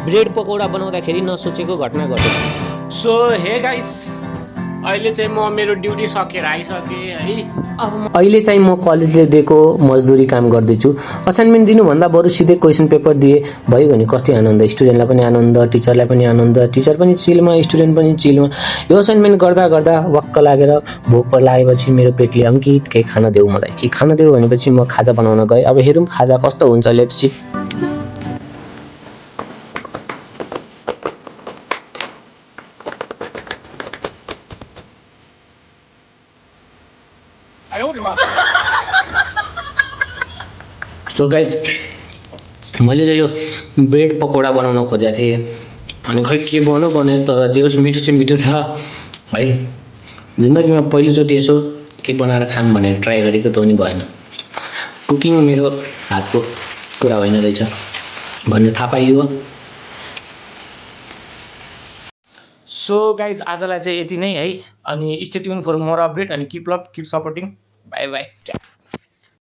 Bread pakora बनाउँदाखेरि नसोचेको घटना घट्यो। सो हे गाइस, अहिले चाहिँ म मेरो ड्युटी सकेर आइसकेँ है। अहिले चाहिँ म कलेजले दिएको मजदुरी काम गर्दैछु। असाइनमेन्ट दिनुभन्दा बरु सिधै क्वेसन पेपर दिए भइगयो नि, कति आनन्द। स्टुडेन्टलाई पनि आनन्द, टिचरलाई पनि आनन्द, टिचर पनि चिलमा, स्टुडेन्ट पनि चिलमा। यो असाइनमेन्ट गर्दा गर्दा वाक्क लागेर भोक लागेपछि मेरो पेटले अङ्कित केही खान देऊ मलाई, के खान देऊ भनेपछि म खाजा बनाउन गएँ। अब हेरौँ खाजा कस्तो हुन्छ, लेट्स सी। सो गाइस, मैले चाहिँ यो ब्रेड पकौडा बनाउन खोजेको थिएँ, अनि खै के बनाउनु भने, तर जे होस् मिठो चाहिँ मिठो छ है। जिन्दगीमा पहिलोचोटि यसो के बनाएर खाऊँ भनेर ट्राई गरेको त पनि भएन। कुकिङ मेरो हातको कुरा होइन रहेछ भन्ने थाहा पाइयो। सो गाइज, आजलाई चाहिँ यति नै है। अनि stay tune for more update, अनि keep love, keep supporting. Bye by.